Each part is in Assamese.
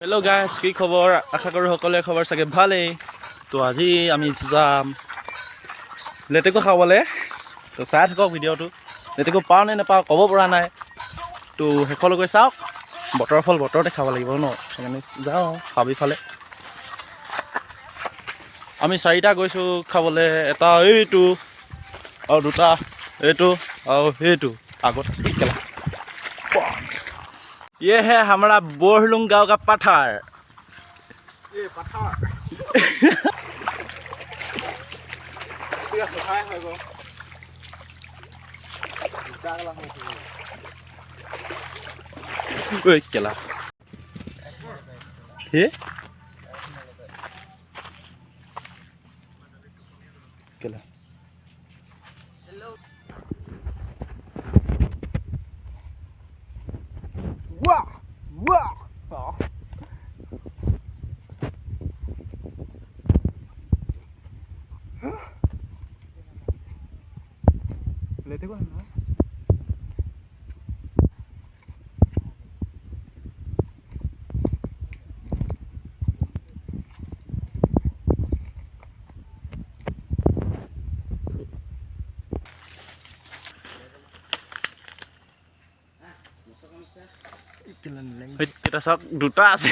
হেল্ল' গাইজ, কি খবৰ? আশা কৰোঁ সকলোৰে খবৰ চাগে ভালেই। তো আজি আমি যাম লেটেকু খাবলৈ। তো চাই থাকক ভিডিঅ'টো। লেটেকু পাওঁ নে নাপাওঁ ক'ব পৰা নাই। তো শেষলৈকে চাওক। বতৰৰ ফল বতৰতে খাব লাগিব ন, সেইকাৰণে যাওঁ হাবিফালে। আমি 4টা গৈছোঁ খাবলৈ। এটা এইটো আৰু 2টা এইটো আৰু সেইটো আগত। ये है हमारा बोरलुंग गांव का पठार। ये पठार ओए केला हे केला वाह वाह लेते को ना এটা চাওক 2টা আছে।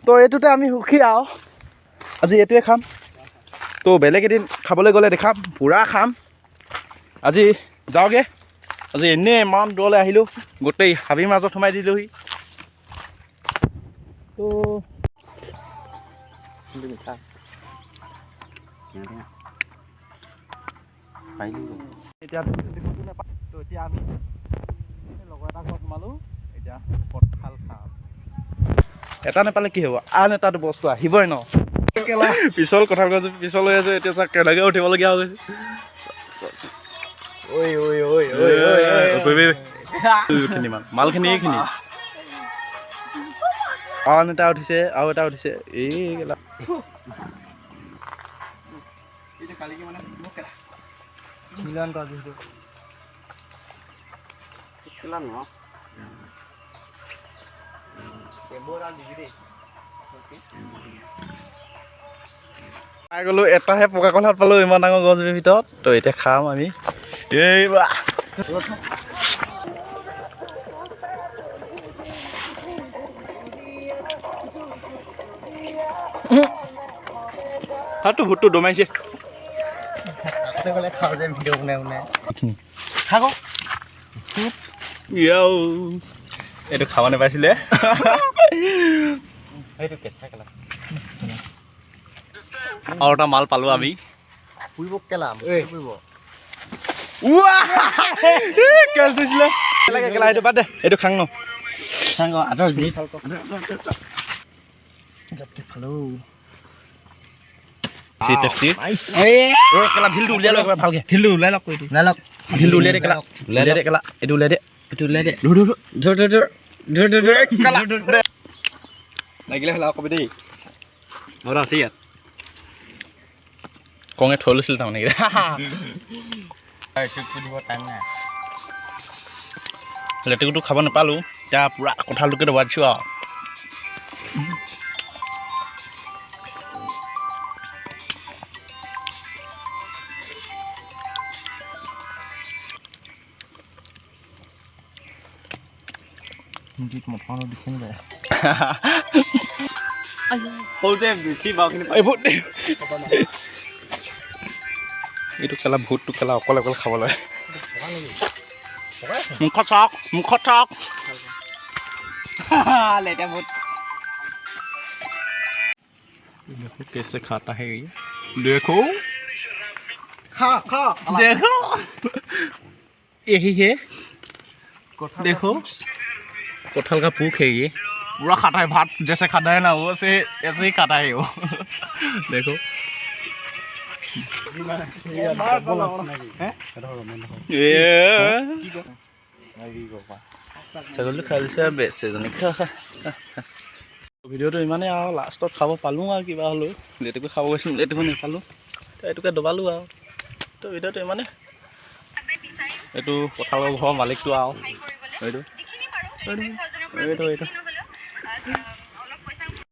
তো এইটোতে আমি সুখী আৰু আজি এইটোৱে খাম। তো বেলেগ এদিন খাবলৈ গ'লে দেখাম, পূৰা খাম। আজি যাওঁগৈ। আজি এনেই ইমান দূৰলৈ আহিলোঁ, গোটেই হাবিৰ মাজত সোমাই দিলোঁহি। তো এতিয়া নাপায়। তো এতিয়া আমি লগৰ এটা ঘৰত সোমালোঁ। এতিয়া কঁঠাল খাম। এটা নাপালে কি হ'ব, আন এটা বস্তু আহিবই ন। পিছল কঁঠাল গছ পিছল হৈ আছে। এতিয়া চাওক কেনেকৈ উঠিবলগীয়া হৈ গৈছে। মালখিনি এইখিনি আন এটা উঠিছে আৰু এটা উঠিছে। এই গেলা পাই গ'লো। এটাহে পকা কঁঠাল পালোঁ ইমান ডাঙৰ গছৰ ভিতৰত। তো এতিয়া খাম আমি। এই বা হাতটো ভূতটো দমাইছে। এইটো খাব নাপাইছিলে। আৰু এটা মাল পালোঁ আমি। এইটো বাদ দে, এইটো খাং ন। ঢিলটো উলিয়াই লওক ভালকে। ঢিলটো উলিয়াই লওক। ঢিলটো উলিয়াই দে কেলা। উলিয়াই দে কেলা। এইটো উলিয়াই দে। এইটো উলিয়াই দে। লাগিলে হ'লে কবি দেই। মোৰ আছে ইয়াত কঙে থৈ লৈছিল তাৰমানে। লেটেকুটো খাব নাপালোঁ। এতিয়া পূৰা কঁঠালটোকে দবাই দিছোঁ আৰু। এইটো কেলা ভূতটো কেলা অকলে অকলে খাবলৈ। মুখত চাওক, মুখত চাওক। देखो कैसे खाता है ये। देखो देखो यही है। देखो कटहल का पूक है ये। पूरा खाता है भात जैसे खाता है ना वो से ऐसे ही खाता है वो। देखो ছাগলী খাইছে বেচে জানি। ভিডিঅ'টো ইমানেই আৰু লাষ্টত খাব পালোঁ আৰু কিবা হ'লেও। লেটেকু খাব গৈছিলোঁ, লেটেকু নাপালোঁ। তো এইটোকে দবালোঁ আৰু। তো ভিডিঅ'টো ইমানেই। এইটো কঁঠালৰ ঘৰৰ মালিকটো আৰু এইটো এইটো এইটো